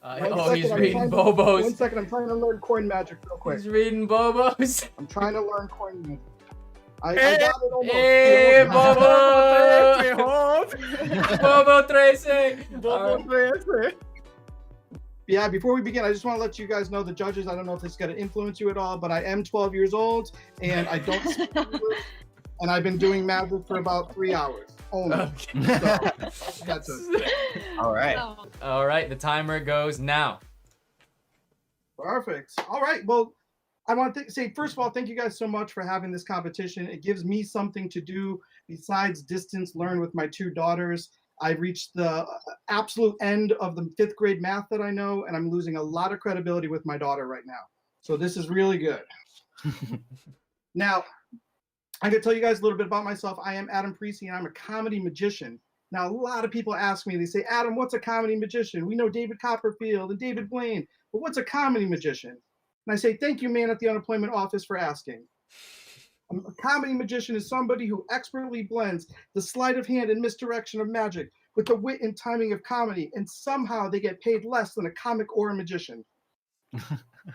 He's reading Bobos. 1 second, I'm trying to learn coin magic real quick. He's reading Bobos. I'm trying to learn coin magic. I got it almost. Hey, Bobo! Bobo Tracy. Bobo! Yeah, before we begin, I just want to let you guys know, the judges, I don't know if this is going to influence you at all, but I am 12 years old, and I don't speak English, and I've been doing magic for about 3 hours only. Okay. So, that's it. All right. All right, the timer goes now. Perfect. All right, well, I want to say, first of all, thank you guys so much for having this competition. It gives me something to do besides distance learn with my 2 daughters. I've reached the absolute end of the 5th grade math that I know, and I'm losing a lot of credibility with my daughter right now. So this is really good. Now, I'm going to tell you guys a little bit about myself. I am Adam Parisi, and I'm a comedy magician. Now, a lot of people ask me, they say, Adam, what's a comedy magician? We know David Copperfield and David Blaine, but what's a comedy magician? And I say, thank you, man, at the unemployment office for asking. A comedy magician is somebody who expertly blends the sleight of hand and misdirection of magic with the wit and timing of comedy, and somehow they get paid less than a comic or a magician.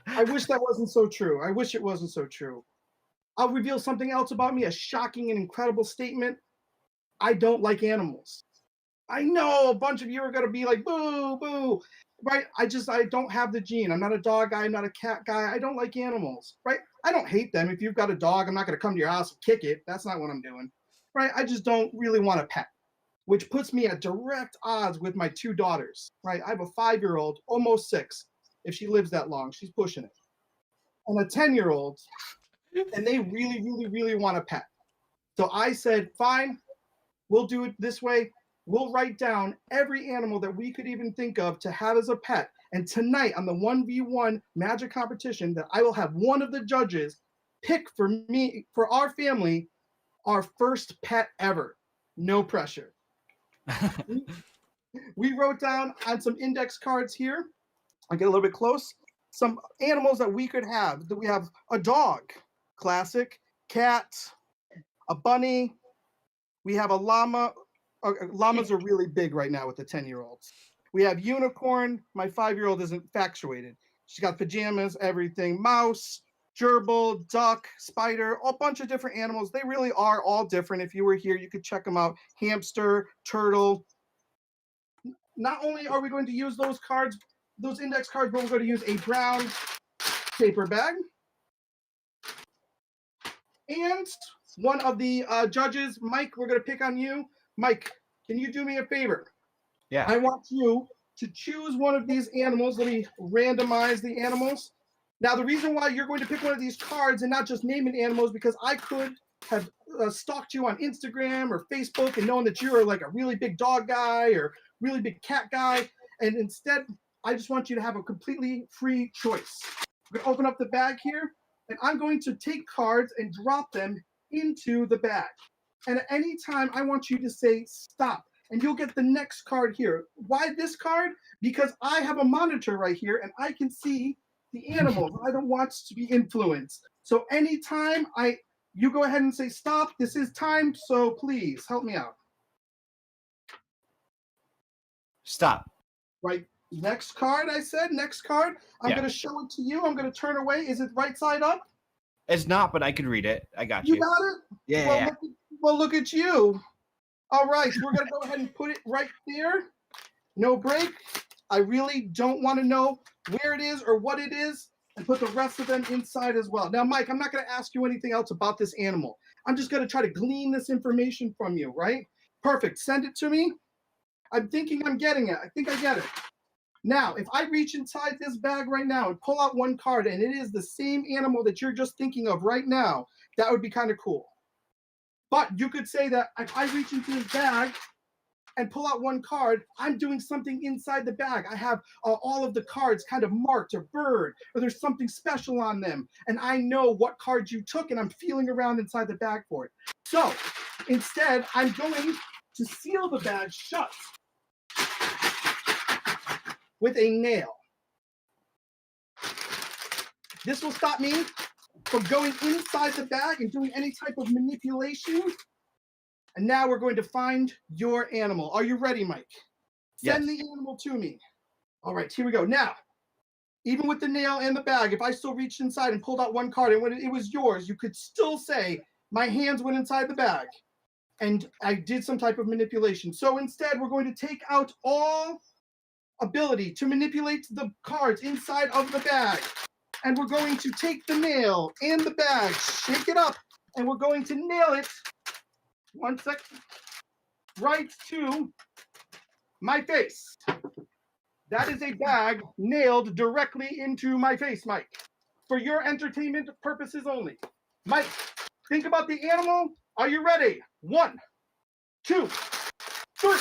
I wish that wasn't so true. I wish it wasn't so true. I'll reveal something else about me, a shocking and incredible statement. I don't like animals. I know a bunch of you are going to be like, boo, boo, right? I don't have the gene. I'm not a dog guy. I'm not a cat guy. I don't like animals, right? I don't hate them. If you've got a dog, I'm not going to come to your house and kick it. That's not what I'm doing, right? I just don't really want a pet, which puts me at direct odds with my 2 daughters, right? I have a 5-year-old, almost 6. If she lives that long, she's pushing it. And a 10-year-old, and they really, really, really want a pet. So I said, fine, we'll do it this way. We'll write down every animal that we could even think of to have as a pet. And tonight on the 1v1 magic competition, that I will have one of the judges pick for me, for our family, our first pet ever. No pressure. We wrote down on some index cards here. I'll get a little bit close. Some animals that we could have. We have a dog, classic, cat, a bunny. We have a llama. Llamas are really big right now with the 10-year-olds. We have unicorn. My 5-year-old isn't infatuated. She's got pajamas, everything. Mouse, gerbil, duck, spider, a bunch of different animals. They really are all different. If you were here, you could check them out. Hamster, turtle. Not only are we going to use those cards, those index cards, but we're going to use a brown paper bag. And one of the judges, Mike, we're going to pick on you. Mike, can you do me a favor? Yeah. I want you to choose one of these animals. Let me randomize the animals. Now, the reason why you're going to pick one of these cards and not just naming animals, because I could have stalked you on Instagram or Facebook and known that you're like a really big dog guy or really big cat guy. And instead, I just want you to have a completely free choice. We're going to open up the bag here, and I'm going to take cards and drop them into the bag. And at any time, I want you to say stop, and you'll get the next card here. Why this card? Because I have a monitor right here, and I can see the animals. I don't want to be influenced. So anytime you go ahead and say stop, this is time, so please help me out. Stop. Right. Next card, I said. Next card. I'm going to show it to you. I'm going to turn away. Is it right side up? It's not, but I could read it. I got you. You got it? Yeah. Well, look at you. All right, we're going to go ahead and put it right there. No break. I really don't want to know where it is or what it is, and put the rest of them inside as well. Now, Mike, I'm not going to ask you anything else about this animal. I'm just going to try to glean this information from you, right? Perfect. Send it to me. I'm thinking I'm getting it. I think I get it. Now, if I reach inside this bag right now and pull out one card, and it is the same animal that you're just thinking of right now, that would be kind of cool. But you could say that if I reach into this bag and pull out one card, I'm doing something inside the bag. I have all of the cards kind of marked, a bird, or there's something special on them. And I know what cards you took, and I'm feeling around inside the bag for it. So instead, I'm going to seal the bag shut with a nail. This will stop me from going inside the bag and doing any type of manipulation. And now we're going to find your animal. Are you ready, Mike? Send the animal to me. All right, here we go. Now, even with the nail and the bag, if I still reached inside and pulled out one card and when it was yours, you could still say my hands went inside the bag and I did some type of manipulation. So instead, we're going to take out all ability to manipulate the cards inside of the bag. And we're going to take the nail and the bag, shake it up, and we're going to nail it, one sec, right to my face. That is a bag nailed directly into my face, Mike. For your entertainment purposes only. Mike, think about the animal. Are you ready? 1, 2, 3.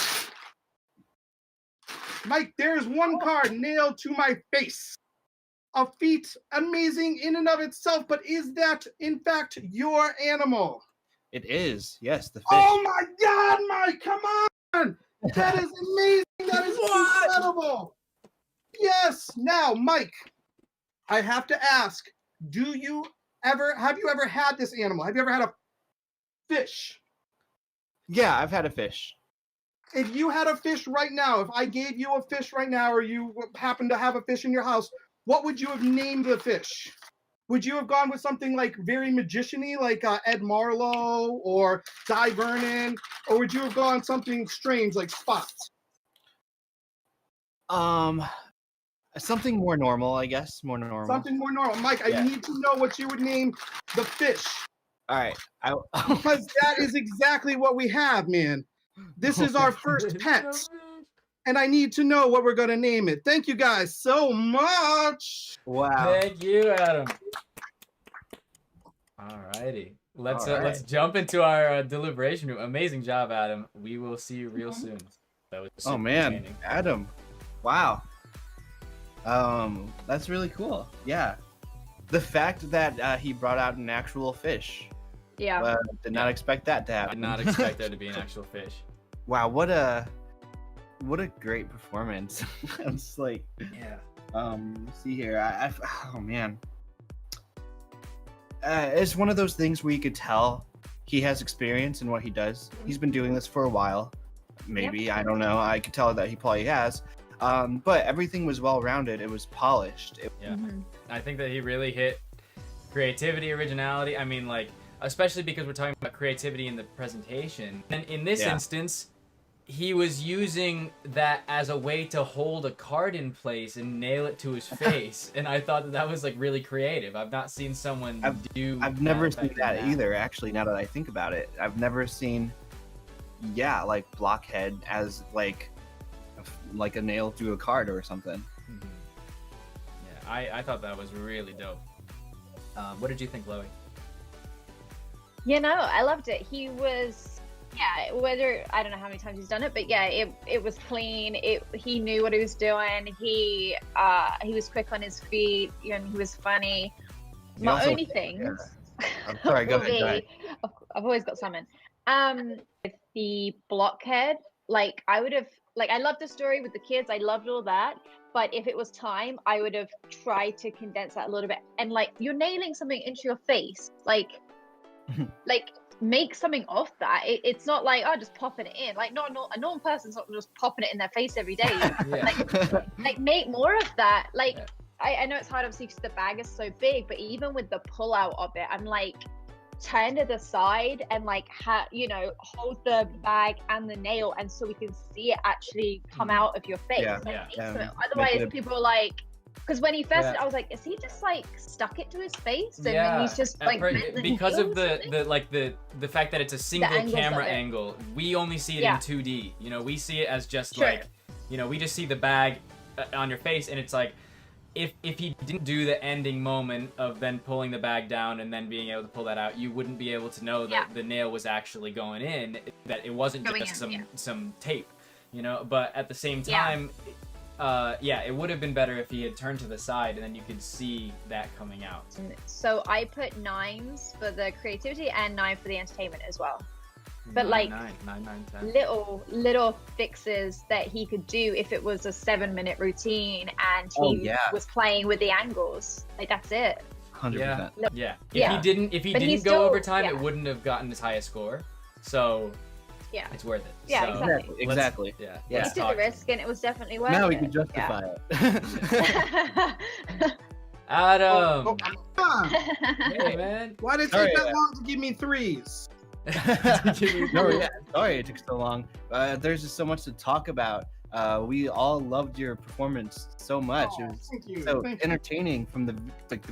Mike, there's one card nailed to my face. A feat amazing in and of itself, but is that in fact your animal? It is. Yes, the fish. Oh my God, Mike, come on! That is amazing. That is incredible. Yes. Now, Mike, I have to ask, have you ever had this animal? Have you ever had a fish? Yeah, I've had a fish. If you had a fish right now, if I gave you a fish right now, or you happen to have a fish in your house, what would you have named the fish? Would you have gone with something like very magician-y, like Ed Marlowe or Di Vernon, or would you have gone something strange like Spot? Something more normal, I guess. More normal. Something more normal. Mike, I need to know what you would name the fish. All right. Because that is exactly what we have, man. This is our first pet. And I need to know what we're going to name it. Thank you guys so much. Wow. Thank you, Adam. Alrighty. Let's jump into our deliberation room. Amazing job, Adam. We will see you real soon. That was super entertaining. Adam. Wow. That's really cool. Yeah. The fact that he brought out an actual fish. Yeah. Did not expect that to I happen. did not expect there to be an actual fish. Wow, what a great performance. It's like, Yeah. let's see here. Oh man. It's one of those things where you could tell he has experience in what he does. He's been doing this for a while. Maybe, I don't know. I could tell that he probably has. But everything was well-rounded. It was polished. Yeah. I think that he really hit creativity, originality. I mean, like, especially because we're talking about creativity in the presentation. And in this instance, he was using that as a way to hold a card in place and nail it to his face. And I thought that was like really creative. I've not seen someone do I've never seen effect in that either, actually, now that I think about it. I've never seen, like Blockhead as like a nail through a card or something. Yeah, I thought that was really dope. What did you think, Chloe? You know, I loved it. He was, whether, I don't know how many times he's done it, but yeah, it was clean. He knew what he was doing. He was quick on his feet, and he was funny. My only things. I'm sorry, go ahead. I've always got something. With the Blockhead, like I would have, like I loved the story with the kids. I loved all that. But if it was time, I would have tried to condense that a little bit. And like, you're nailing something into your face, like make something of that. It's not like, oh, just popping it in. Like, a normal person's not just popping it in their face every day. like make more of that. Like, I know it's hard, obviously, because the bag is so big, but even with the pull out of it, I'm like, turn to the side and like, hold the bag and the nail, and so we can see it actually come out of your face. Otherwise, people are like, because when he first, I was like, is he just like stuck it to his face? And then he's just like because of the fact that it's a single camera angle, we only see it in 2D. You know, we see it as just like, we just see the bag on your face, and it's like, if he didn't do the ending moment of then pulling the bag down and then being able to pull that out, you wouldn't be able to know that the nail was actually going in, that it wasn't just some tape, but at the same time, it would have been better if he had turned to the side and then you could see that coming out. So I put 9s for the creativity and 9 for the entertainment as well. But like 9, 10. little fixes that he could do if it was a 7-minute routine and he was playing with the angles. Like, that's it. 100%. Yeah. If he didn't go overtime, it wouldn't have gotten as high a score. So Yeah. it's worth it. Yeah, So, Exactly. Yeah. Yeah. You took the risk, and it was definitely worth it. Now we can justify it. Adam. Come on. Hey, man. Why did it Sorry, take that long to give me threes? No, yeah, sorry it took so long. There's just so much to talk about. We all loved your performance so much. Oh, it was thank you. so Thank you. entertaining from the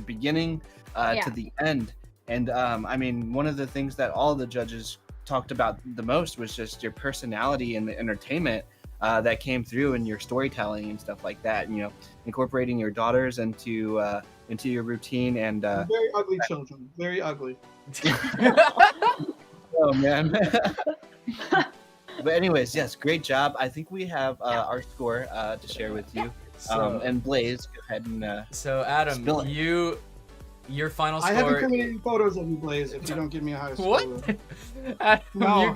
beginning to the end. And I mean, one of the things that all the judges talked about the most was just your personality and the entertainment that came through in your storytelling and stuff like that. You know, incorporating your daughters into your routine and Very ugly children. Very ugly. oh man. But anyways, yes, great job. I think we have our score to share with you. And Blaze, go ahead and so Adam, spill it. your final I have score. incriminating photos of you, Blaze, if you don't give me a higher score. What? Adam, No.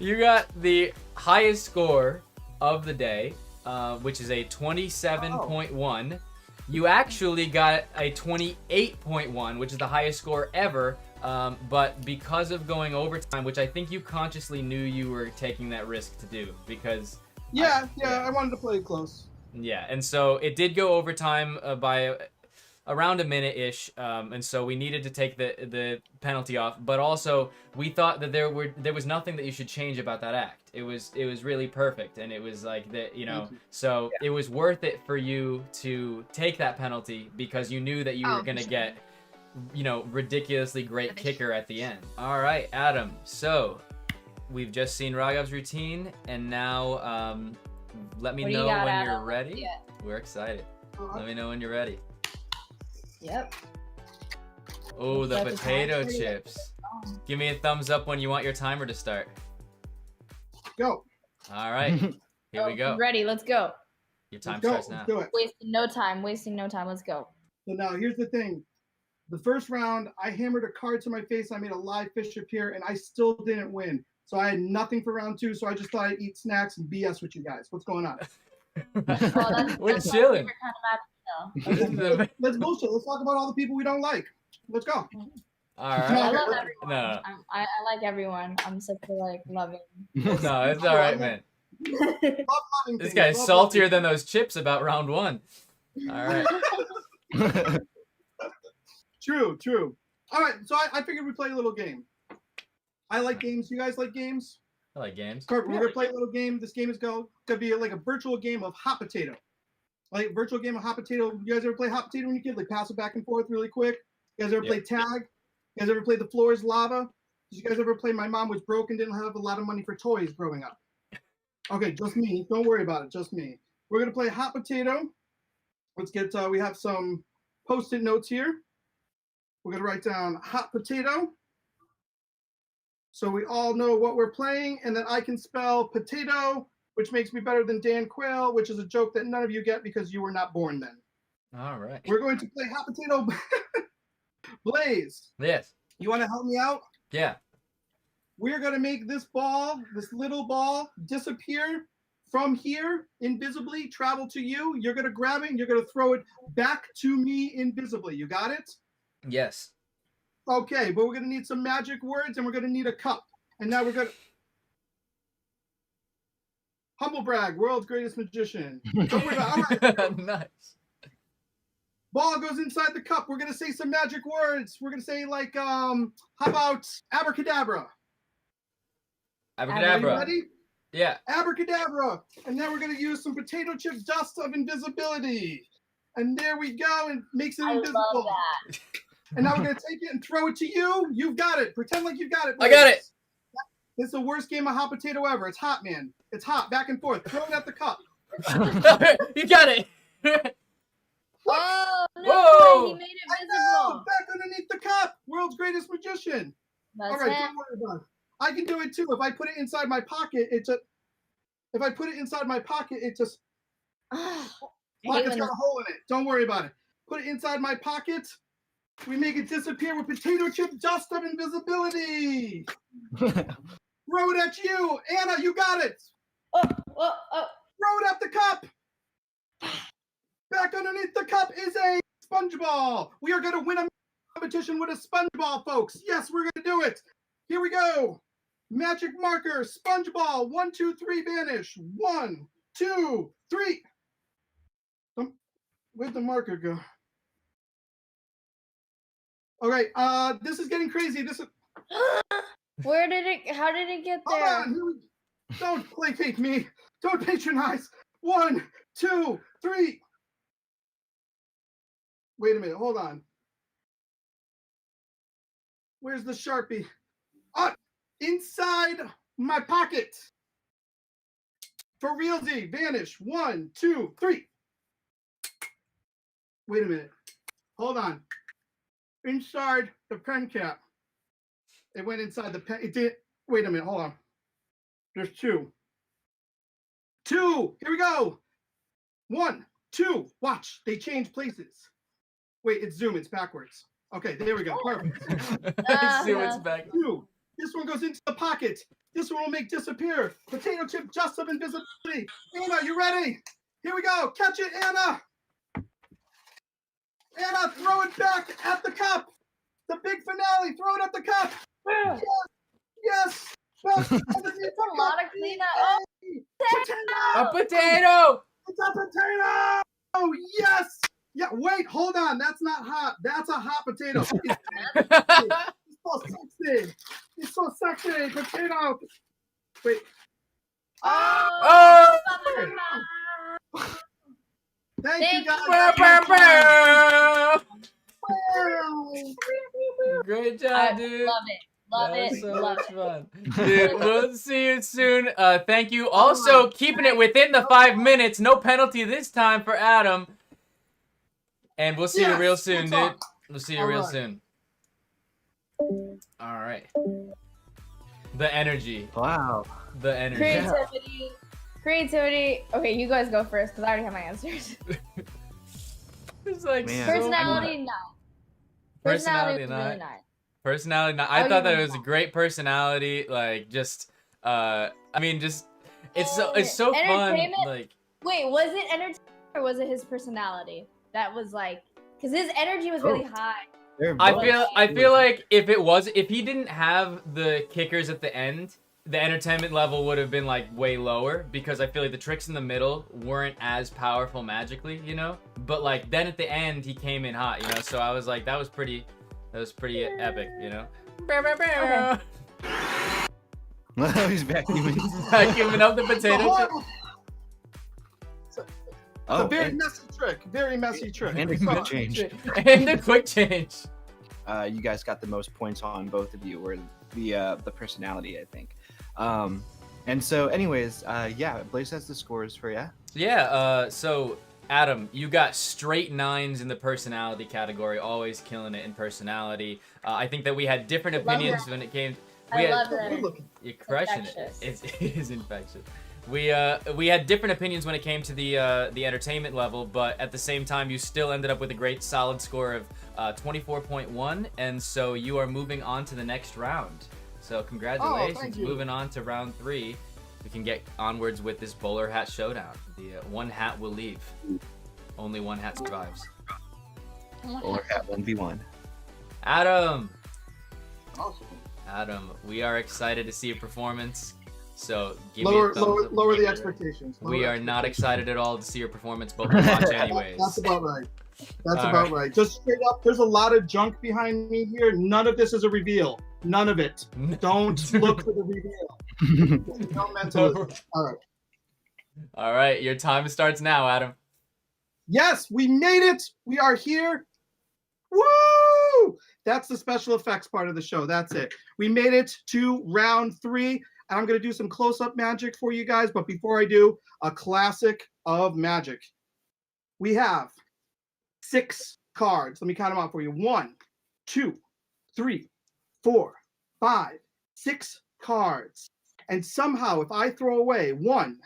you got the highest score of the day, which is a 27.1. You actually got a 28.1, which is the highest score ever. But because of going overtime, which I think you consciously knew you were taking that risk to do, because I wanted to play it close. Yeah, and so it did go overtime by around a minute-ish, and so we needed to take the penalty off. But also, we thought that there was nothing that you should change about that act. It was really perfect, and it was like that, So it was worth it for you to take that penalty because you knew that you were gonna get, ridiculously great kicker at the end. All right, Adam. So we've just seen Raghav's routine, and now let me know when you're ready. Yeah. We're excited. Let me know when you're ready. Yep. Oh, the potato chips. Give me a thumbs up when you want your timer to start. Go. All right. Here we go. Ready, let's go. Your time Let's starts now. do it. Wasting no time, let's go. So now here's the thing. The first round, I hammered a card to my face. I made a live fish appear, and I still didn't win. So I had nothing for round 2. So I just thought I'd eat snacks and BS with you guys. What's going on? We're chilling. Let's bullshit. Let's talk about all the people we don't like. Let's go. All right. I love everyone. No. I like everyone. I'm such a loving. No, it's all right, man. This guy's saltier than those chips about round 1. All right. True. All right, so I figured we'd play a little game. I like games. You guys like games? I like games. We're gonna play a little game. This game is gonna be like a virtual game of hot potato. Like virtual game of hot potato. You guys ever play hot potato when you kid? Like pass it back and forth really quick. You guys ever play tag? You guys ever play the floor is lava? Did you guys ever play my mom was broke and didn't have a lot of money for toys growing up? Okay, just me. Don't worry about it. Just me. We're gonna play hot potato. Let's get. We have some post-it notes here. We're gonna write down hot potato, so we all know what we're playing, and that I can spell potato, which makes me better than Dan Quayle, which is a joke that none of you get because you were not born then. All right. We're going to play hot potato. Blaze. Yes. You want to help me out? Yeah. We're gonna make this ball, this little ball, disappear from here invisibly, travel to you. You're gonna grab it and you're gonna throw it back to me invisibly. You got it? Yes. Okay, but we're gonna need some magic words and we're gonna need a cup. And now we're gonna humble brag, world's greatest magician. Don't worry about it. All right. Nice. Ball goes inside the cup. We're gonna say some magic words. We're gonna say like how about abracadabra? Abracadabra. Ready? Yeah. Abracadabra. And now we're gonna use some potato chip dust of invisibility. And there we go, and makes it invisible. Love that. And now we're gonna take it and throw it to you. You've got it. Pretend like you've got it. I got it. It's the worst game of hot potato ever. It's hot, man. It's hot. Back and forth. Throw it at the cup. You got it. Oh no! Whoa. He made it I know. visible. Back underneath the cup. World's greatest magician. That's All right, it. don't worry about it. I can do it too. If I put it inside my pocket, it just. If I put it inside my pocket, it just. Pocket's got a hole in it. Don't worry about it. Put it inside my pocket. We make it disappear with potato chip dust of invisibility. Throw it at you. Anna, you got it. Oh. Throw it at the cup. Back underneath the cup is a sponge ball. We are going to win a competition with a sponge ball, folks. Yes, we're going to do it. Here we go. Magic marker, sponge ball, 1, 2, 3, vanish. 1, 2, 3. Where'd the marker go? All right, this is getting crazy. This is. Where did it? How did it get there? Hold on. Don't placate me. Don't patronize. 1, 2, 3. Wait a minute. Hold on. Where's the Sharpie? Inside my pocket. For realsy, vanish. 1, 2, 3. Wait a minute. Hold on. Inside the pen cap. It went inside the pen. It did. Wait a minute. Hold on. There's 2. 2. Here we go. 1, 2. Watch. They change places. Wait, it's zoom. It's backwards. Okay, there we go. Perfect. See what's back. 2. This one goes into the pocket. This one will make disappear. Potato chip just of invisibility. Anna, you ready? Here we go. Catch it, Anna. Anna, throw it back at the cup. The big finale. Throw it at the cup. Yes. Yes. It's a lot of cleanup. Oh, a potato. It's a potato. Oh, yes. Yeah, wait, hold on. That's not hot. That's a hot potato. It's so sexy. It's so sexy. Potato. Wait. Oh! Thank you guys. Great job, dude. Love it. Love that was it. so Love much it. fun. Dude, we'll see you soon. Thank you. Also, keeping it within the 5 minutes. No penalty this time for Adam. And we'll see you real soon, dude. We'll see you real soon. All right. The energy. Wow. The energy. Creativity. Okay, you guys go first because I already have my answers. It's like Man. Personality 9. Personality was 9. really 9. Personality 9. I thought that it was a great personality. Like just I mean just it's so fun. Like wait, was it entertainment or was it his personality? That was like because his energy was really high. I feel like if he didn't have the kickers at the end, the entertainment level would have been like way lower because I feel like the tricks in the middle weren't as powerful magically, you know? But like then at the end he came in hot, you know? So I was like that was pretty epic, you know? Okay. He's vacuuming. Vacuuming up the potato chip. A very messy trick. Very messy trick. And a quick change. And a quick change. You guys got the most points on both of you, were the personality, I think. And so, anyways, yeah, Blaze has the scores for you. Yeah. So Adam, you got straight 9s in the personality category, always killing it in personality. I think that we had different opinions when it came. I love that. You're crushing it. It is infectious. We had different opinions when it came to the entertainment level, but at the same time, you still ended up with a great solid score of 24.1, and so you are moving on to the next round. So congratulations. Moving on to round 3, we can get onwards with this bowler hat showdown. The one hat will leave. Only one hat survives. Bowler hat 1v1. Adam. Awesome. Adam, we are excited to see your performance. So give lower the expectations. expectations. We are not excited at all to see your performance, but we'll watch anyways. That's about right. That's about right. Just straight up, there's a lot of junk behind me here. None of this is a reveal. None of it. Don't look for the reveal. No mentalism. All right. All right, your time starts now, Adam. Yes, we made it. We are here. Woo! That's the special effects part of the show. That's it. We made it to round 3. And I'm going to do some close-up magic for you guys. But before I do, a classic of magic. We have 6 cards. Let me count them out for you. 1, 2, 3, 4, 5, 6 cards. And somehow, if I throw away 1,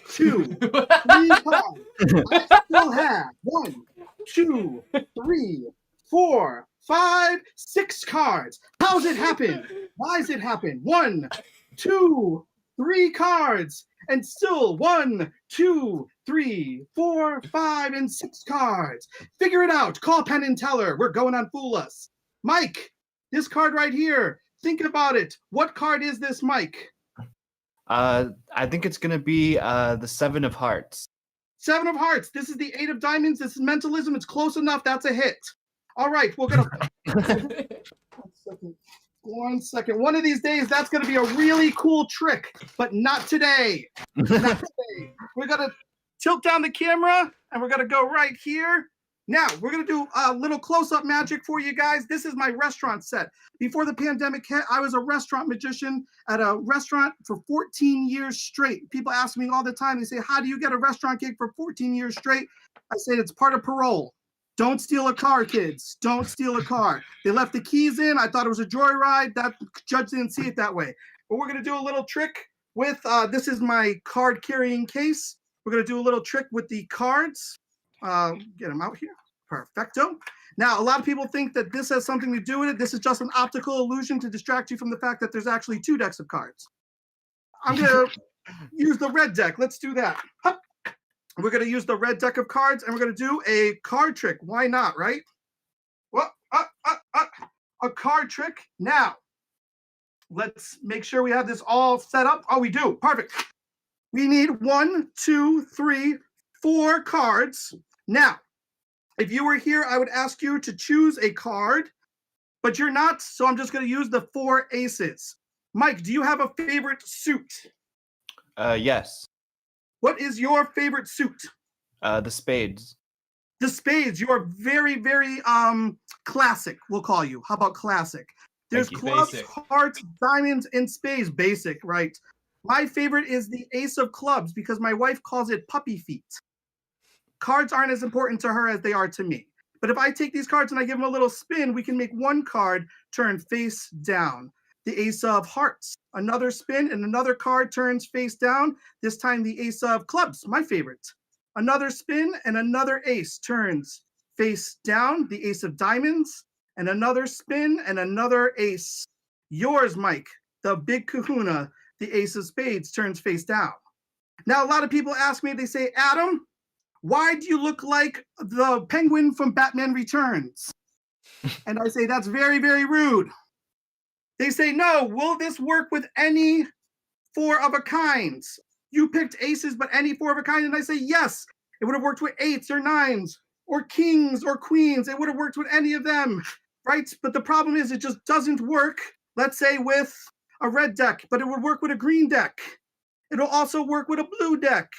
2, 3 cards, I still have 1, 2, 3, 4, 5, 6 cards. How's it happen? Why does it happen? 1, 2, 3 cards, and still 1, 2, 3, 4, 5, and 6 cards. Figure it out. Call Penn and Teller. We're going on Fool Us. Mike, this card right here. Think about it. What card is this, Mike? I think it's gonna be the 7 of Hearts. 7 of Hearts. This is the 8 of Diamonds. This is Mentalism. It's close enough. That's a hit. All right, we're gonna. 1 second. One of these days, that's gonna be a really cool trick, but not today. Not today. We're gonna tilt down the camera, and we're gonna go right here. Now, we're going to do a little close-up magic for you guys. This is my restaurant set. Before the pandemic hit, I was a restaurant magician at a restaurant for 14 years straight. People ask me all the time, they say, how do you get a restaurant gig for 14 years straight? I say, it's part of parole. Don't steal a car, kids. Don't steal a car. They left the keys in. I thought it was a joyride. That judge didn't see it that way. But we're going to do a little trick with, this is my card carrying case. We're going to do a little trick with the cards. Get them out here. Perfecto. Now, a lot of people think that this has something to do with it. This is just an optical illusion to distract you from the fact that there's actually 2 decks of cards. I'm going to use the red deck. Let's do that. Hup. We're going to use the red deck of cards, and we're going to do a card trick. Why not, right? Well, a card trick. Now, let's make sure we have this all set up. Oh, we do. Perfect. We need 1, 2, 3, 4 cards. Now, if you were here, I would ask you to choose a card, but you're not, so I'm just going to use the 4 aces. Mike, do you have a favorite suit? Yes. What is your favorite suit? The spades. The spades. You are very, very classic, we'll call you. How about classic? There's clubs, basic. Hearts, diamonds, and spades. Basic, right? My favorite is the ace of clubs because my wife calls it puppy feet. Cards aren't as important to her as they are to me. But if I take these cards and I give them a little spin, we can make one card turn face down. The ace of hearts. Another spin and another card turns face down. This time the ace of clubs, my favorite. Another spin and another ace turns face down. The ace of diamonds. And another spin and another ace. Yours, Mike, the big kahuna, the ace of spades turns face down. Now, a lot of people ask me, they say, Adam, why do you look like the penguin from Batman Returns? And I say, that's very, very rude. They say, no, will this work with any 4 of a kinds? You picked aces, but any 4 of a kind? And I say, yes, it would have worked with 8s or 9s or kings or queens. It would have worked with any of them, right? But the problem is it just doesn't work, let's say, with a red deck, but it would work with a green deck. It'll also work with a blue deck.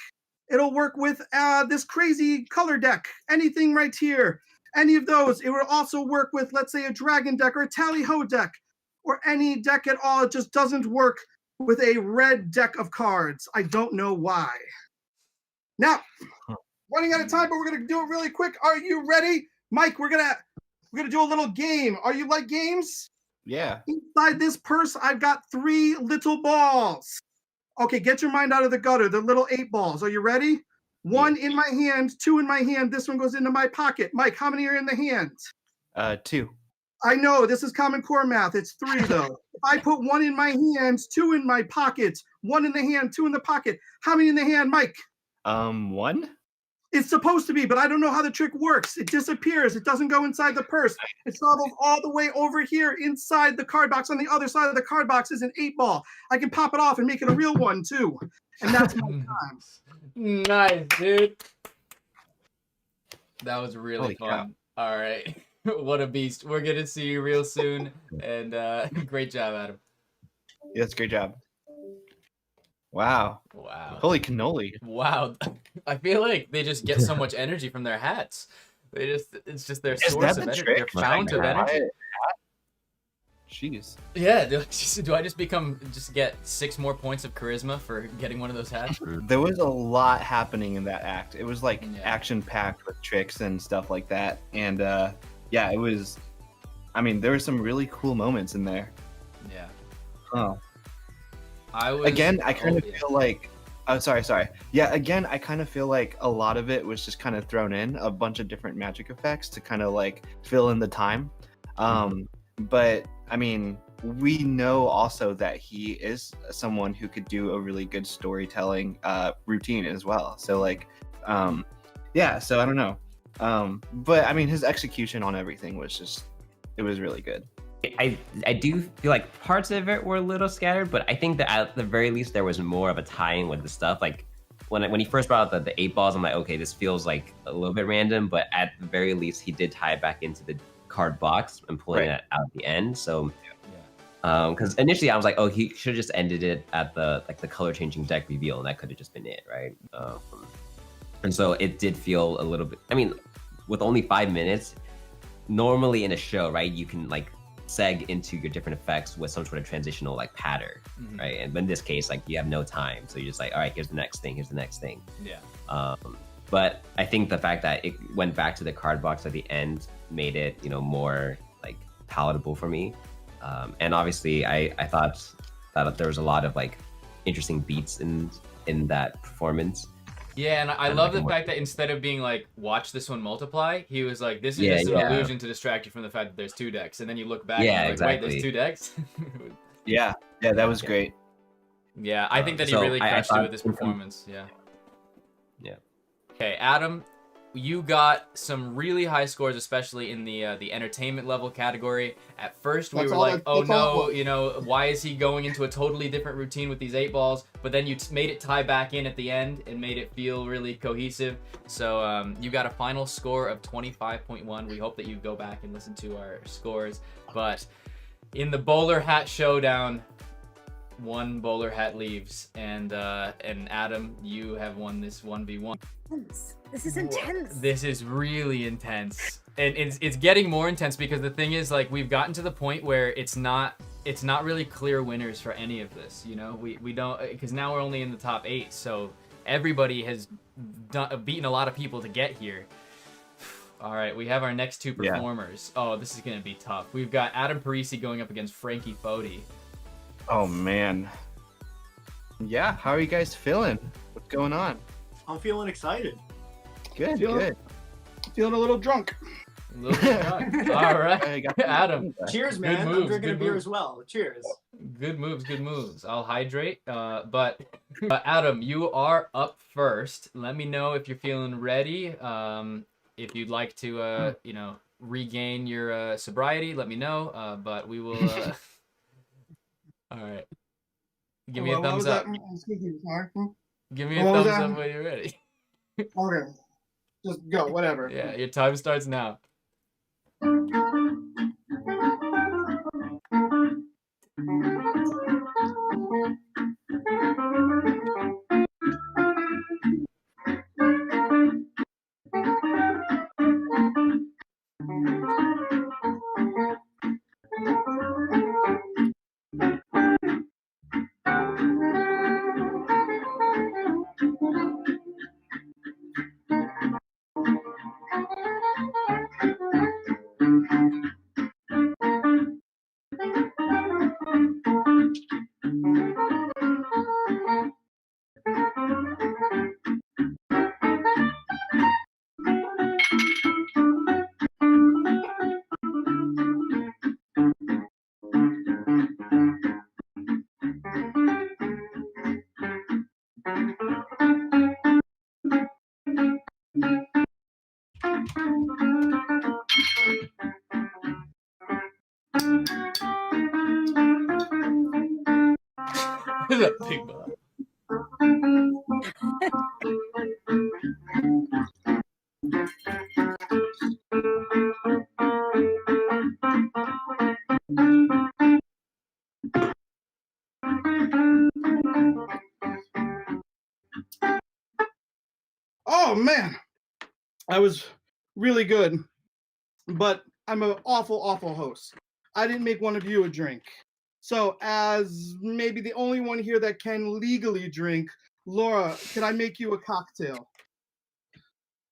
It'll work with this crazy color deck, anything right here, any of those. It will also work with, let's say, a dragon deck or a tally-ho deck or any deck at all. It just doesn't work with a red deck of cards. I don't know why. Now, running out of time, but we're going to do it really quick. Are you ready? Mike, we're gonna do a little game. Are you like games? Yeah. Inside this purse, I've got 3 little balls. Okay, get your mind out of the gutter. They're little 8 balls. Are you ready? 1 in my hand, 2 in my hand. This one goes into my pocket. Mike, how many are in the hand? 2. I know, this is Common Core math. It's 3, though. If I put 1 in my hands, 2 in my pocket, 1 in the hand, 2 in the pocket. How many in the hand, Mike? 1? It's supposed to be, but I don't know how the trick works. It disappears. It doesn't go inside the purse. It travels all the way over here inside the card box. On the other side of the card box is an 8 ball. I can pop it off and make it a real one, too. And that's my time. Nice, dude. That was really Holy fun. cow. All right. What a beast. We're going to see you real soon. And great job, Adam. Yeah, that's a great job. Wow. Wow. Holy cannoli. Wow. I feel like they just get so much energy from their hats. It's just their source of energy, their fount of energy. Jeez. Yeah, do I just get 6 more points of charisma for getting one of those hats? There was a lot happening in that act. It was like Yeah. action-packed with tricks and stuff like that. And yeah, it was, I mean, there were some really cool moments in there. Yeah. Oh. I kind of feel like, oh, sorry. Yeah, again, I kind of feel like a lot of it was just kind of thrown in, a bunch of different magic effects to kind of like fill in the time. But I mean, we know also that he is someone who could do a really good storytelling routine as well. So like, yeah, so I don't know. But I mean, his execution on everything was just, it was really good. I do feel like parts of it were a little scattered, but I think that at the very least there was more of a tie-in with the stuff. Like when he first brought out the 8 balls, I'm like, okay, this feels like a little bit random, but at the very least he did tie it back into the card box and pulling it out at the end. So because initially I was like, oh, he should have just ended it at the color changing deck reveal, and that could have just been it, right? And so it did feel a little bit. I mean, with only 5 minutes, normally in a show, right, you can like seg into your different effects with some sort of transitional like pattern, right? And in this case, like you have no time, so you're just like, all right, here's the next thing, here's the next thing. Yeah. But I think the fact that it went back to the card box at the end made it, you know, more like palatable for me. And obviously, I thought that there was a lot of like interesting beats in that performance. Yeah, and I love the fact that instead of being like, watch this one multiply, he was like, this is just an illusion to distract you from the fact that there's 2 decks. And then you look back and you're like, exactly. wait, there's 2 decks? Yeah, that was great. Yeah, I think that he really crushed it with this performance. Yeah. Okay, Adam, you got some really high scores, especially in the entertainment level category. At first, we were like, oh no, you know, why is he going into a totally different routine with these 8 balls? But then you made it tie back in at the end and made it feel really cohesive. So you got a final score of 25.1. We hope that you go back and listen to our scores. But in the bowler hat showdown, 1 bowler hat leaves, and Adam, you have won this 1v1. This is intense. This is really intense, and it's getting more intense because the thing is, like, we've gotten to the point where it's not really clear winners for any of this. You know, we don't, because now we're only in the top 8, so everybody has beaten a lot of people to get here. All right, we have our next 2 performers. Oh, this is gonna be tough. We've got Adam Parisi going up against Frankie Foti. Oh man. Yeah, how are you guys feeling? What's going on? I'm feeling excited. Good. Feeling a little drunk. A little drunk. All right, Adam. Cheers, man. I'm drinking a beer as well. Cheers. Good moves. I'll hydrate. But Adam, you are up first. Let me know if you're feeling ready. If you'd like to, you know, regain your sobriety, let me know. But we will. All right. Give me a thumbs up. Excuse me, sorry. Give me a thumbs up when you're ready. Okay. Just go, whatever. Yeah, your time starts now. That big bug. Oh man, I was really good, but I'm an awful host. I didn't make one of you a drink. So as maybe the only one here that can legally drink, Laura, can I make you a cocktail?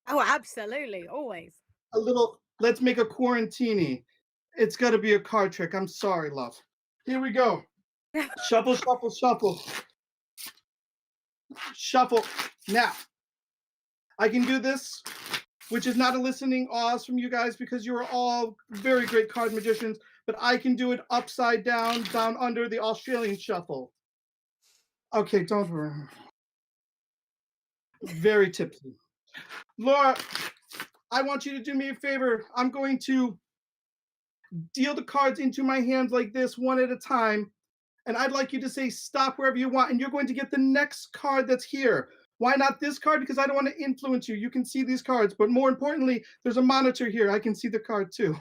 Oh, absolutely, always. Let's make a quarantini. It's got to be a card trick. I'm sorry, love. Here we go. Shuffle, shuffle, shuffle. Shuffle. Now, I can do this, which is not a listening awes from you guys because you are all very great card magicians, but I can do it upside down, down under the Australian shuffle. Okay, don't worry. Very tipsy. Laura, I want you to do me a favor. I'm going to deal the cards into my hands like this, one at a time. And I'd like you to say stop wherever you want. And you're going to get the next card that's here. Why not this card? Because I don't want to influence you. You can see these cards. But more importantly, there's a monitor here. I can see the card too.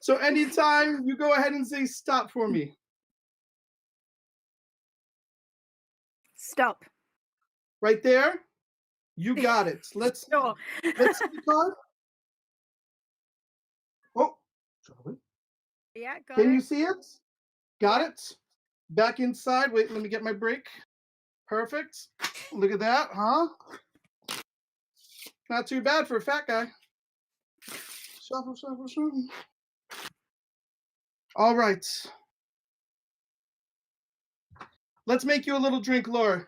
So anytime you go ahead and say stop for me. Stop. Right there. You got it. Let's see the card. Oh, yeah, got can it. you see it? Got it. Back inside. Wait, let me get my break. Perfect. Look at that, huh? Not too bad for a fat guy. Shuffle, shuffle, shuffle. All right. Let's make you a little drink, Laura.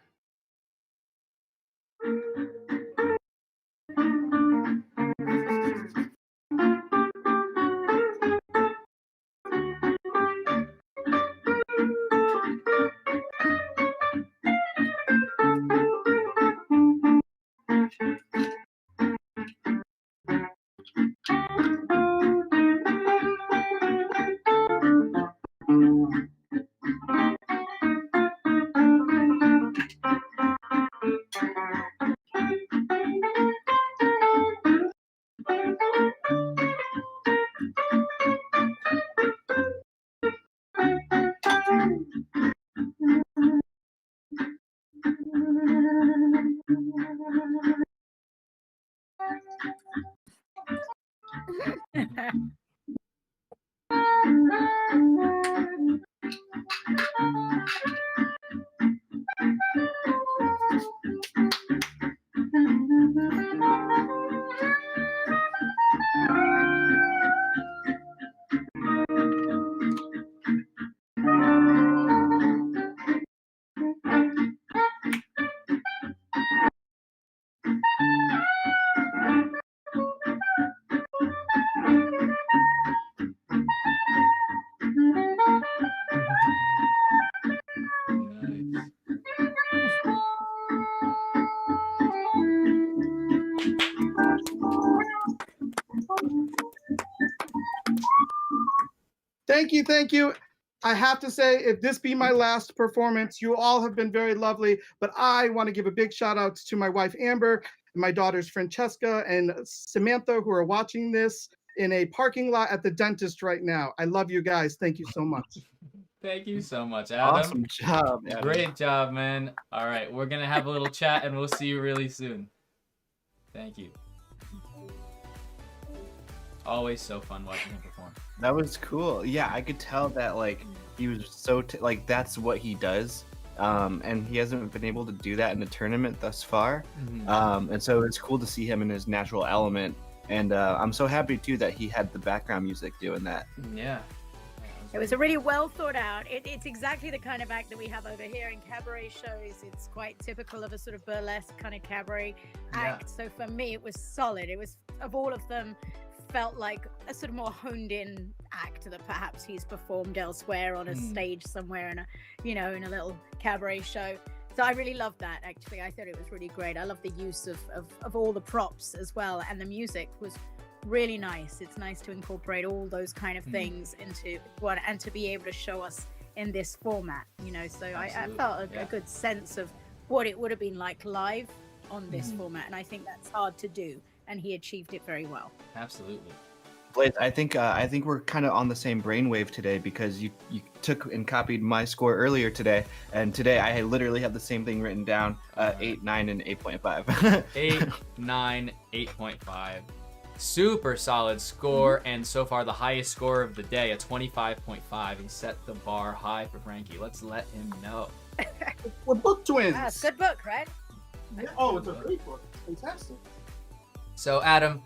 Thank you, thank you. I have to say, if this be my last performance, you all have been very lovely, but I want to give a big shout out to my wife, Amber, and my daughters, Francesca and Samantha, who are watching this in a parking lot at the dentist right now. I love you guys. Thank you so much. Thank you so much, Adam. Awesome job, Adam. Great job, man. All right, we're going to have a little chat, and we'll see you really soon. Thank you. Always so fun watching him perform. That was cool. Yeah, I could tell that like he was so like that's what he does, and he hasn't been able to do that in the tournament thus far. And so it's cool to see him in his natural element. And I'm so happy too that he had the background music doing that. Yeah. It was a really well thought out. It's exactly the kind of act that we have over here in cabaret shows. It's quite typical of a sort of burlesque kind of cabaret act. So for me, it was solid. It was, of all of them, felt like a sort of more honed in act that perhaps he's performed elsewhere on a stage somewhere in a, you know, in a little cabaret show. So I really loved that, actually. I thought it was really great. I love the use of all the props as well. And the music was really nice. It's nice to incorporate all those kind of things into one and to be able to show us in this format, you know. So I felt a good sense of what it would have been like live on this format. And I think that's hard to do. And he achieved it very well. Absolutely. Blaze, I think we're kind of on the same brainwave today because you took and copied my score earlier today, and today I literally have the same thing written down: 8, 9, and 8.5. 8, 9, 8.5. Super solid score, and so far the highest score of the day, a 25.5. He set the bar high for Frankie. Let's let him know. We're book twins. Ah, good book, right? Yeah. Oh, it's a great book. Fantastic. So Adam,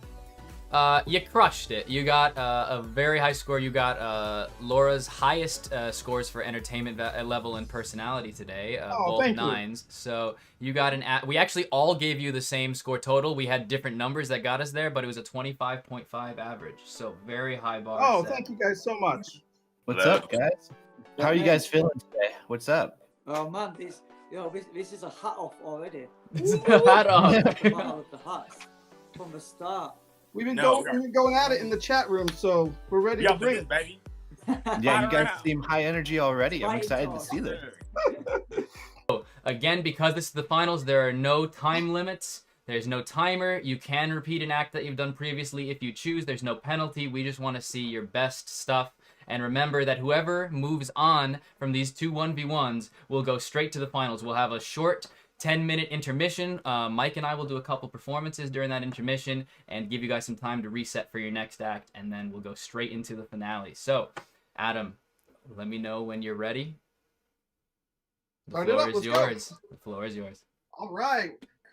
you crushed it. You got a very high score. You got Laura's highest scores for entertainment level and personality today, both 9s. So you got we actually all gave you the same score total. We had different numbers that got us there, but it was a 25.5 average. So very high bar. Oh, set. thank you guys so much. What's up, guys? How are you guys feeling today? What's up? Oh man, this is a hat off already. This is a hat off. Out of the hats from the start. We've been going at it in the chat room, so we're ready to bring it, baby. Yeah, you guys seem high energy already. I'm excited to see this. Again, because this is the finals, there are no time limits. There's no timer. You can repeat an act that you've done previously if you choose. There's no penalty. We just want to see your best stuff. And remember that whoever moves on from these two 1v1s will go straight to the finals. We'll have a short 10-minute intermission. Mike and I will do a couple performances during that intermission and give you guys some time to reset for your next act, and then we'll go straight into the finale. So, Adam, let me know when you're ready. The floor is yours. The floor is yours. All right.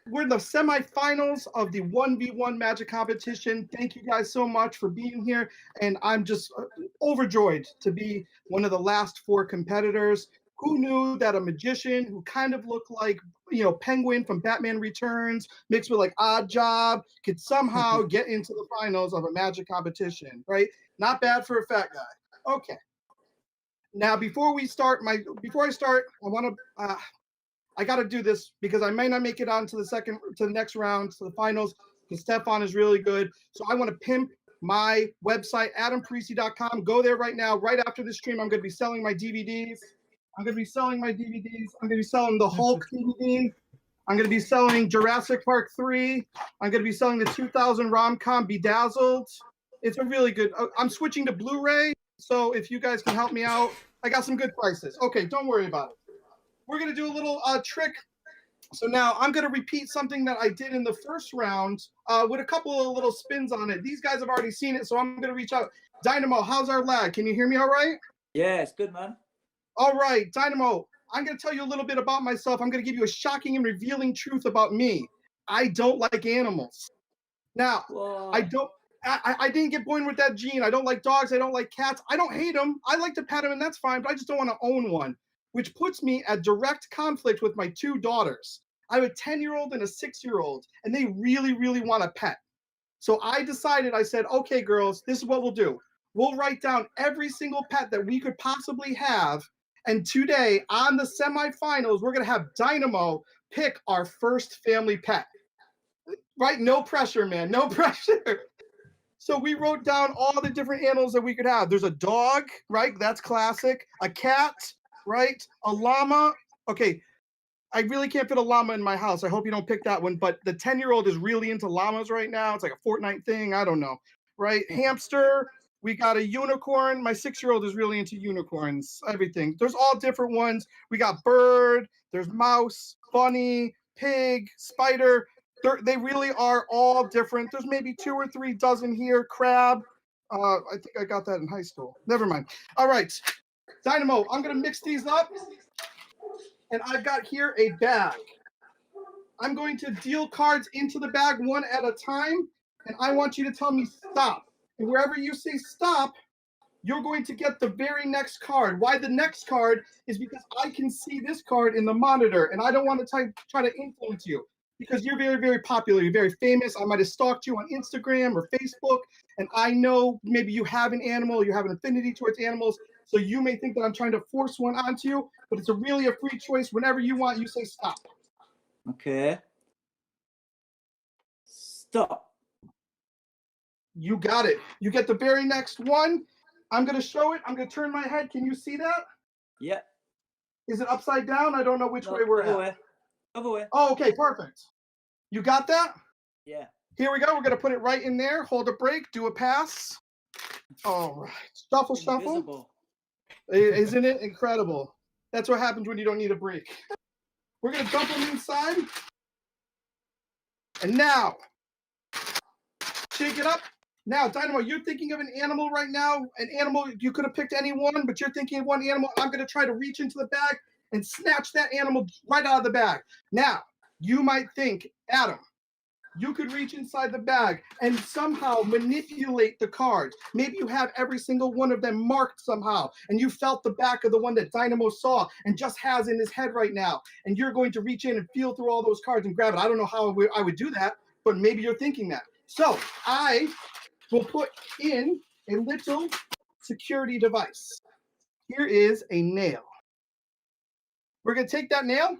We're in the semifinals of the 1v1 Magic competition. Thank you guys so much for being here. And I'm just overjoyed to be one of the last 4 competitors. Who knew that a magician who kind of looked like, Penguin from Batman Returns mixed with like Odd Job could somehow get into the finals of a Magic competition, right? Not bad for a fat guy. Okay. Now, before I start, I got to do this because I may not make it on to the next round, to the finals, because Stefan is really good. So I want to pimp my website, adamparisi.com. Go there right now. Right after the stream, I'm going to be selling my DVDs. I'm going to be selling the Hulk DVD. I'm going to be selling Jurassic Park 3. I'm going to be selling the 2000 rom-com Bedazzled. It's a really good. I'm switching to Blu-ray. So if you guys can help me out, I got some good prices. Okay, don't worry about it. We're going to do a little trick. So now I'm going to repeat something that I did in the first round with a couple of little spins on it. These guys have already seen it, so I'm going to reach out. Dynamo, how's our lag? Can you hear me all right? Yeah, it's good, man. All right, Dynamo, I'm going to tell you a little bit about myself. I'm going to give you a shocking and revealing truth about me. I don't like animals. Now, Whoa. I didn't get born with that gene. I don't like dogs. I don't like cats. I don't hate them. I like to pet them, and that's fine, but I just don't want to own one, which puts me at direct conflict with my 2 daughters. I have a 10-year-old and a 6-year-old, and they really, really want a pet. So I said, okay, girls, this is what we'll do. We'll write down every single pet that we could possibly have, and today on the semifinals, we're going to have Dynamo pick our first family pet. Right? No pressure, man. No pressure. So we wrote down all the different animals that we could have. There's a dog, right? That's classic. A cat, right? A llama. Okay, I really can't fit a llama in my house. I hope you don't pick that one. But the 10-year-old is really into llamas right now. It's like a Fortnite thing. I don't know, right? Hamster. We got a unicorn. My 6-year-old is really into unicorns. Everything. There's all different ones. We got bird. There's mouse, bunny, pig, spider. They really are all different. There's maybe 2 or 3 dozen here. Crab. I think I got that in high school. Never mind. All right. Dynamo, I'm going to mix these up. And I've got here a bag. I'm going to deal cards into the bag one at a time. And I want you to tell me stop. And wherever you say stop, you're going to get the very next card. Why the next card is because I can see this card in the monitor. And I don't want to try to influence you. Because you're very, very popular. You're very famous. I might have stalked you on Instagram or Facebook. And I know maybe you have an animal. You have an affinity towards animals. So you may think that I'm trying to force one onto you. But it's really a free choice. Whenever you want, you say stop. Okay. Stop. You got it. You get the very next one. I'm going to show it. I'm going to turn my head. Can you see that? Yeah. Is it upside down? I don't know which way we're at. Other way. Oh, okay. Perfect. You got that? Yeah. Here we go. We're going to put it right in there. Hold a break. Do a pass. All right. Shuffle, shuffle. Isn't it incredible? That's what happens when you don't need a break. We're going to dump them inside. And now, shake it up. Now, Dynamo, you're thinking of an animal right now. An animal, you could have picked any one, but you're thinking of one animal. I'm going to try to reach into the bag and snatch that animal right out of the bag. Now, you might think, Adam, you could reach inside the bag and somehow manipulate the cards. Maybe you have every single one of them marked somehow, and you felt the back of the one that Dynamo saw and just has in his head right now, and you're going to reach in and feel through all those cards and grab it. I don't know how I would do that, but maybe you're thinking that. So I will put in a little security device. Here is a nail. We're going to take that nail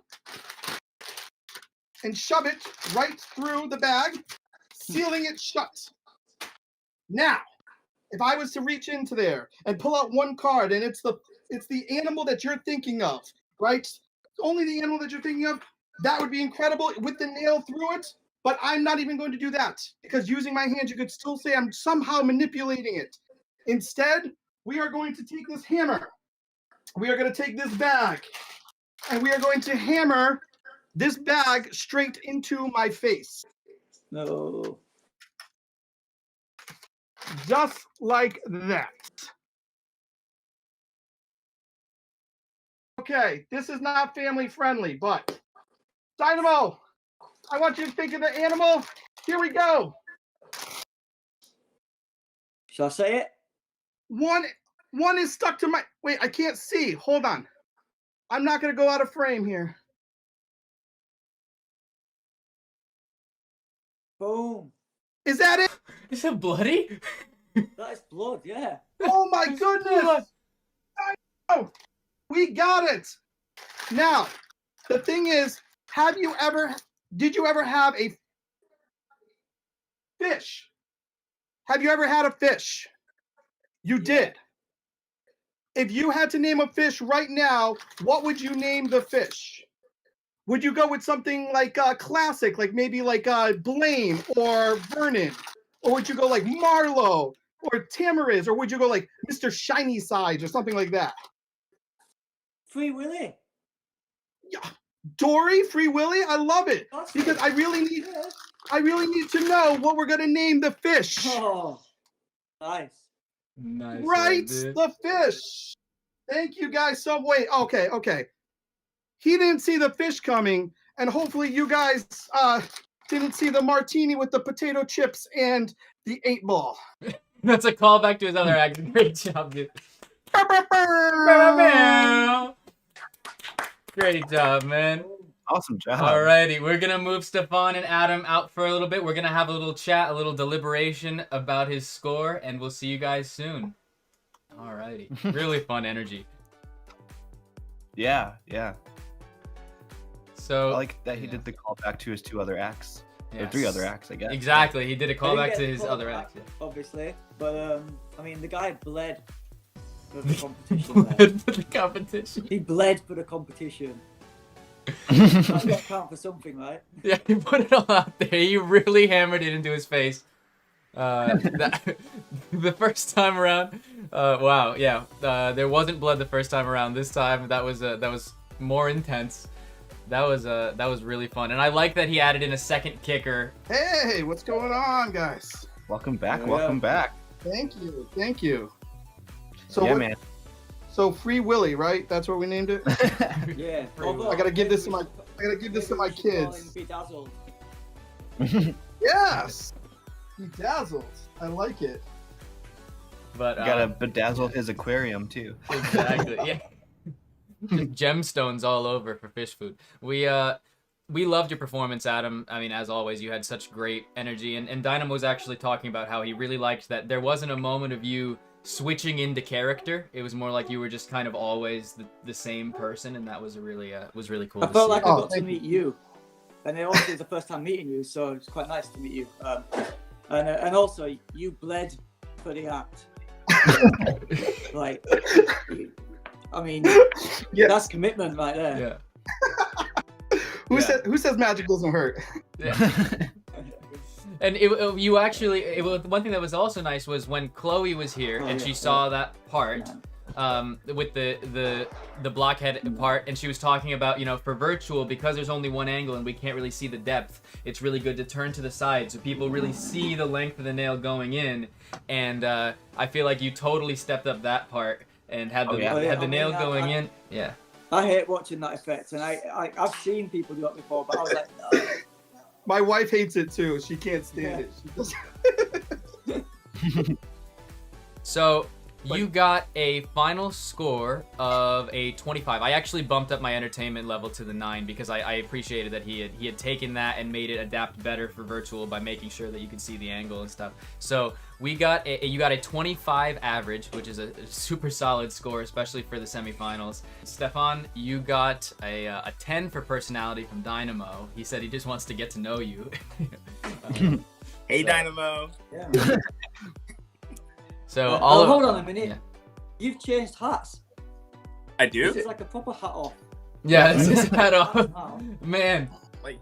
and shove it right through the bag, sealing it shut. Now, if I was to reach into there and pull out one card, and it's the animal that you're thinking of, right? Only the animal that you're thinking of, that would be incredible with the nail through it. But I'm not even going to do that, because using my hand, you could still say I'm somehow manipulating it. Instead, we are going to take this hammer. We are going to take this bag, and we are going to hammer this bag straight into my face. No. Just like that. Okay, this is not family friendly, but Dynamo, I want you to think of the animal. Here we go. Shall I say it? One is stuck to my... Wait, I can't see. Hold on. I'm not going to go out of frame here. Boom. Is that it? Is that bloody? That is blood, yeah. Oh my goodness. Oh, we got it. Now, the thing is, did you ever have a fish? Have you ever had a fish? You did. If you had to name a fish right now, what would you name the fish? Would you go with something like classic, like maybe like Blaine or Vernon? Or would you go like Marlowe or Tamariz? Or would you go like Mr. Shiny Sides or something like that? Free Willy. Yeah. Dory, Free Willy, I love it. Because I really need to know what we're gonna name the fish. Oh, nice. Nice. Right, the fish. Thank you guys so wait. Okay. He didn't see the fish coming, and hopefully you guys didn't see the martini with the potato chips and the 8-ball. That's a callback to his other act. Great job, dude. Great job, man. Awesome job. Alrighty, we're gonna move Stefan and Adam out for a little bit. We're gonna have a little chat, a little deliberation about his score, and we'll see you guys soon. Alrighty. Really fun energy. Yeah. So I like that he did the callback to his 2 other acts. Or yes. 3 other acts, I guess. Exactly, he did a I callback didn't to get his the other callback, acts. Yeah. Obviously, but I mean, the guy bled for the competition. Bled for the competition. He bled for the competition. That's got to count for something, right? Yeah, he put it all out there. He really hammered it into his face. The first time around, wow, yeah, there wasn't blood the first time around. This time, that was more intense. That was really fun, and I like that he added in a second kicker. Hey, what's going on, guys? Welcome back. Yeah. Welcome back. Thank you. So yeah, man. So Free Willy, right? That's what we named it. Yeah. I gotta give this to my kids. Bedazzled. Yes, bedazzled. I like it. But You gotta bedazzle his aquarium too. Exactly. Yeah. Just gemstones all over for fish food. We loved your performance, Adam. I mean, as always, you had such great energy. And Dynamo was actually talking about how he really liked that there wasn't a moment of you switching into character. It was more like you were just kind of always the same person, and that was really cool. I felt like I got to meet you, and it also was the first time meeting you, so it's quite nice to meet you. And also you bled for the act. Like, I mean, yeah, that's commitment right there. Yeah. Who says magic doesn't hurt? Yeah. And you actually, one thing that was also nice was when Chloe was here and she saw that part with the blockhead part, and she was talking about, you know, for virtual, because there's only one angle and we can't really see the depth, it's really good to turn to the side so people really see the length of the nail going in. And I feel like you totally stepped up that part and had the nail going in. Yeah. I hate watching that effect, and I've seen people do it before, but I was like, no. My wife hates it too. She can't stand it. So you got a final score of a 25. I actually bumped up my entertainment level to the 9 because I appreciated that he had taken that and made it adapt better for virtual by making sure that you could see the angle and stuff. So you got a 25 average, which is a super solid score, especially for the semifinals. Stefan, you got a 10 for personality from Dynamo. He said he just wants to get to know you. Hey, Dynamo. Yeah. So all of hold on a minute. Yeah. You've changed hats. I do. This is like a proper hat off. Yeah, this is hat off. Wow. Man, Like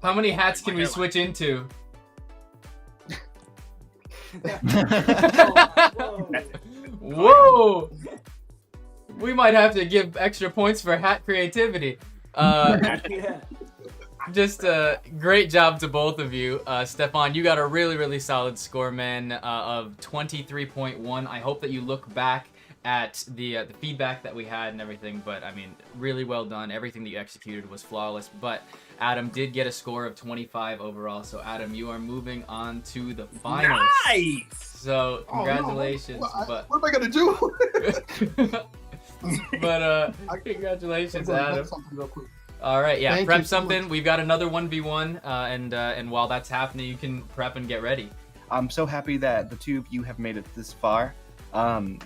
how many hats like can my we hairline. switch into? Whoa. Whoa! We might have to give extra points for hat creativity. Yeah. Just great job to both of you. Stefan, you got a really, really solid score, man, of 23.1. I hope that you look back at the feedback that we had and everything, but I mean, really well done. Everything that you executed was flawless, but Adam did get a score of 25 overall. So Adam, you are moving on to the finals. Nice. So congratulations. What am I gonna do? But congratulations, I'm gonna Adam. prep something real quick. All right, yeah, Thank prep you so something. much. We've got another 1v1, and while that's happening, you can prep and get ready. I'm so happy that the two of you have made it this far.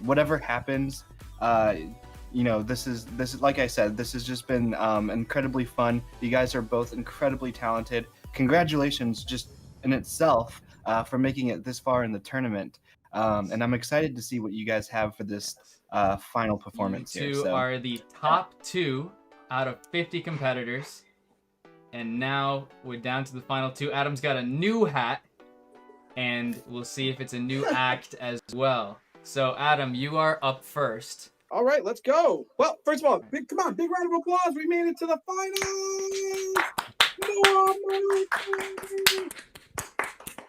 Whatever happens, this is like I said, this has just been incredibly fun. You guys are both incredibly talented. Congratulations, just in itself, for making it this far in the tournament. And I'm excited to see what you guys have for this final performance You here. two So. are the top 2 out of 50 competitors, and now we're down to the final 2. Adam's got a new hat, and we'll see if it's a new act as well. So Adam, you are up first. All right, let's go. Well, first of all, big round of applause. We made it to the finals.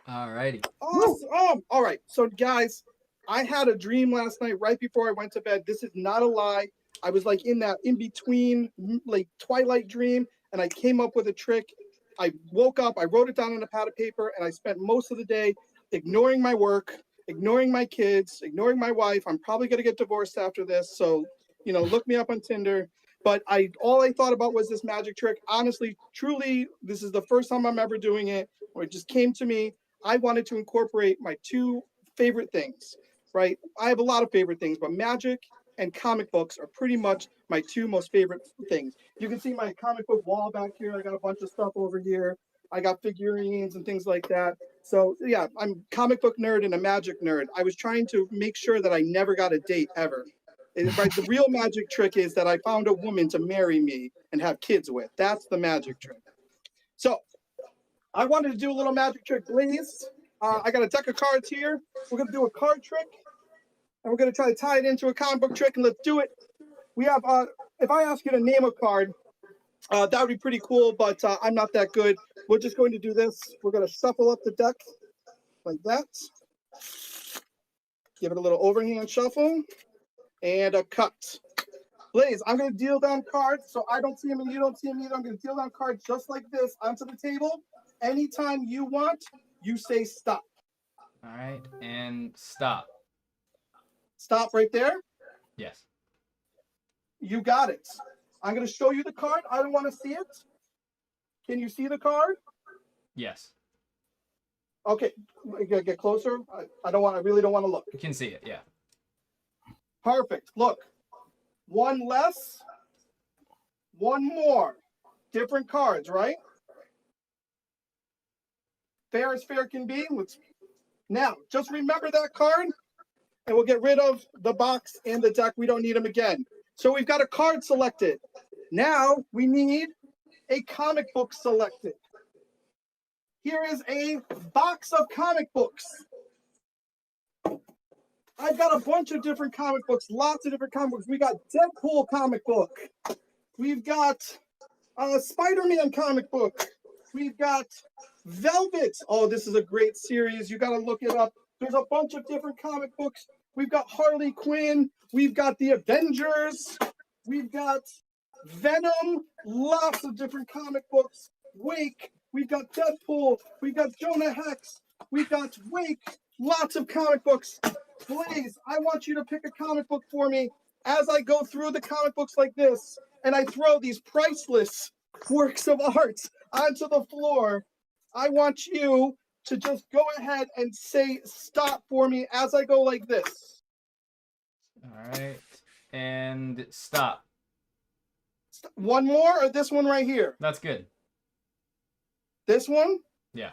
Alrighty. Awesome. All right, so guys, I had a dream last night right before I went to bed. This is not a lie. I was like in that in-between, like twilight dream, and I came up with a trick. I woke up, I wrote it down on a pad of paper, and I spent most of the day ignoring my work, ignoring my kids, ignoring my wife. I'm probably going to get divorced after this, so, look me up on Tinder. But all I thought about was this magic trick. Honestly, truly, this is the first time I'm ever doing it, where it just came to me. I wanted to incorporate my 2 favorite things, right? I have a lot of favorite things, but magic and comic books are pretty much my 2 most favorite things. You can see my comic book wall back here. I got a bunch of stuff over here. I got figurines and things like that. So yeah, I'm a comic book nerd and a magic nerd. I was trying to make sure that I never got a date ever. Right, the real magic trick is that I found a woman to marry me and have kids with. That's the magic trick. So I wanted to do a little magic trick, please. I got a deck of cards here. We're going to do a card trick, and we're going to try to tie it into a comic book trick, and let's do it. We have, if I ask you to name a card, that would be pretty cool, but I'm not that good. We're just going to do this. We're going to shuffle up the deck like that. Give it a little overhand shuffle, and a cut. Blaze, I'm going to deal down cards, so I don't see them and you don't see them either. I'm going to deal down cards just like this onto the table. Anytime you want, you say stop. All right, and stop. Stop right there. Yes. You got it. I'm going to show you the card. I don't want to see it. Can you see the card? Yes. Okay, get closer. I really don't want to look. You can see it, yeah. Perfect. Look, one less, one more. Different cards, right? Fair as fair can be. Now, just remember that card, and we'll get rid of the box and the deck. We don't need them again. So we've got a card selected. Now we need a comic book selected. Here is a box of comic books. I've got a bunch of different comic books, lots of different comic books. We got Deadpool comic book. We've got a Spider-Man comic book. We've got Velvet. Oh, this is a great series. You got to look it up. There's a bunch of different comic books. We've got Harley Quinn. We've got the Avengers. We've got Venom. Lots of different comic books. Wake. We've got Deadpool. We've got Jonah Hex. We've got Wake. Lots of comic books. Blaze, I want you to pick a comic book for me as I go through the comic books like this, and I throw these priceless works of art onto the floor. I want you to just go ahead and say stop for me as I go like this. All right, and stop. One more, or this one right here? That's good. This one? Yeah.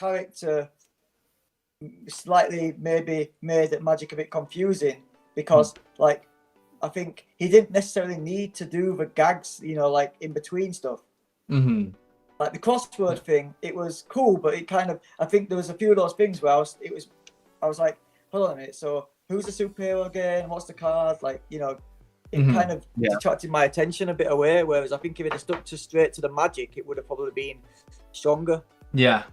character slightly maybe made magic a bit confusing because like I think he didn't necessarily need to do the gags, you know, like in between stuff. Mm-hmm. Like the crossword thing, it was cool, but it kind of, I think there was a few of those things where I was like, hold on a minute, so who's the superhero again? What's the card? Like, you know, it kind of detracted my attention a bit away, whereas I think if it had stuck straight to the magic, it would have probably been stronger. Yeah.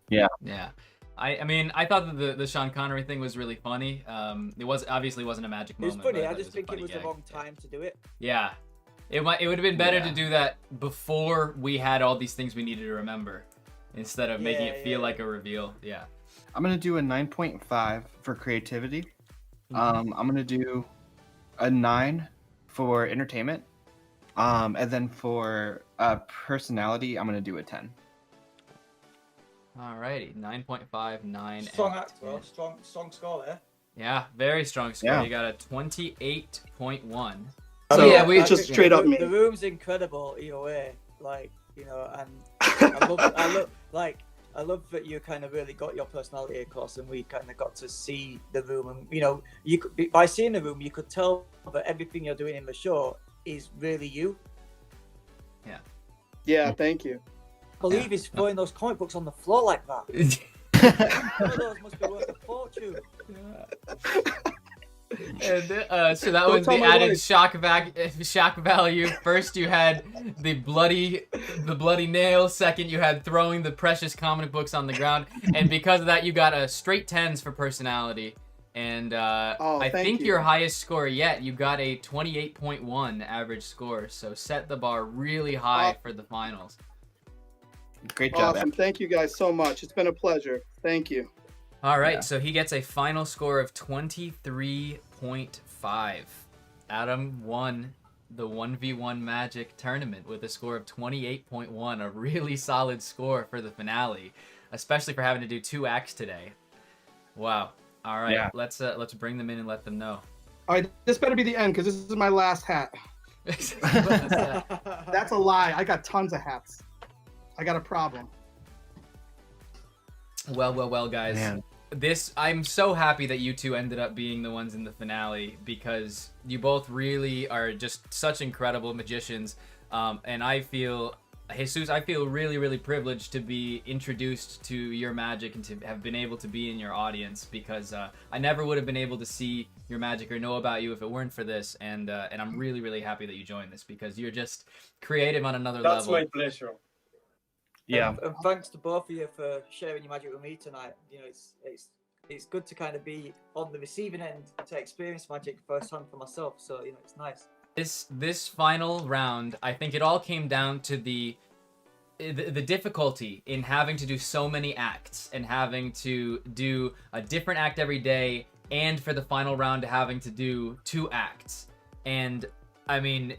Yeah. Yeah. I mean, I thought that the Sean Connery thing was really funny. It wasn't a magic moment. It was funny. I I just think it was gag. the wrong time to do it. Yeah. It would have been better to do that before we had all these things we needed to remember, instead of making it feel like a reveal. Yeah. I'm gonna do a 9.5 for creativity. I'm gonna do a 9 for entertainment. And then for personality, I'm gonna do a 10. Alrighty, 9.5, 9. Strong act, bro. Strong score there. Yeah, very strong score. Yeah. You got a 28.1. So yeah, we just straight up me. The room's incredible either way. Like, you know, and I love that you kind of really got your personality across, and we kind of got to see the room, and you know, you could by seeing the room, you could tell that everything you're doing in the show is really you. Yeah. Yeah, thank you. I believe he's throwing those comic books on the floor like that. Some of those must be worth a fortune. And so that was the added shock value. First, you had the bloody nail. Second, you had throwing the precious comic books on the ground. And because of that, you got a straight 10s for personality. And I think your highest score yet, you got a 28.1 average score. So set the bar really high for the finals. Great job. Awesome. Thank you guys so much. It's been a pleasure. Thank you. All right, so he gets a final score of 23.5. Adam won the 1v1 Magic tournament with a score of 28.1, a really solid score for the finale, especially for having to do 2 acts today. Wow. All right, let's bring them in and let them know. All right, this better be the end because this is my last hat. That's a lie. I got tons of hats. I got a problem. Well, guys. Man. I'm so happy that you two ended up being the ones in the finale because you both really are just such incredible magicians. And I feel, Jesus, really, really privileged to be introduced to your magic and to have been able to be in your audience because I never would have been able to see your magic or know about you if it weren't for this. And I'm really, really happy that you joined this because you're just creative on another level. That's my pleasure. Yeah. And thanks to both of you for sharing your magic with me tonight. You know, it's good to kind of be on the receiving end to experience magic firsthand for myself. So, you know, it's nice. This final round, I think it all came down to the difficulty in having to do so many acts and having to do a different act every day, and for the final round having to do 2 acts. And I mean,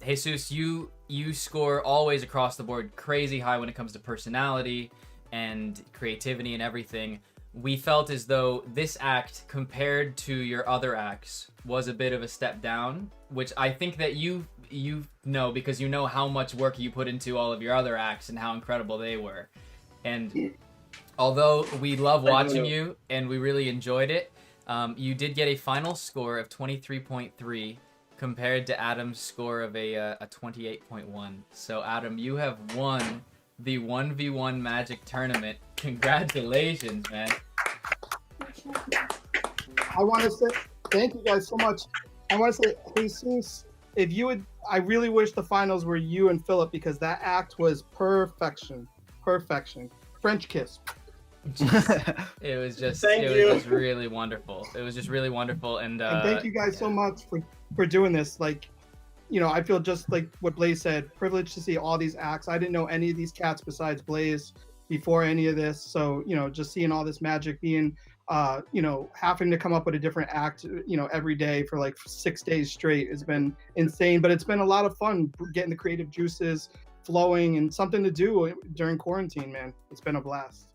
Jesus, you score always across the board crazy high when it comes to personality and creativity and everything. We felt as though this act, compared to your other acts, was a bit of a step down, which I think that you know because you know how much work you put into all of your other acts and how incredible they were. And although we love watching you and we really enjoyed it, you did get a final score of 23.3 compared to Adam's score of a 28.1. So Adam, you have won the 1v1 Magic tournament. Congratulations, man. I want to say thank you guys so much. I want to say, Jesus, if you would, I really wish the finals were you and Philip because that act was perfection. French kiss. It was just really wonderful. It was just really wonderful. And thank you guys so much for doing this. Like, you know, I feel just like what Blaze said, privileged to see all these acts. I didn't know any of these cats besides Blaze before any of this. So, you know, just seeing all this magic being, you know, having to come up with a different act, you know, every day for like 6 days straight has been insane. But it's been a lot of fun getting the creative juices flowing and something to do during quarantine, man. It's been a blast.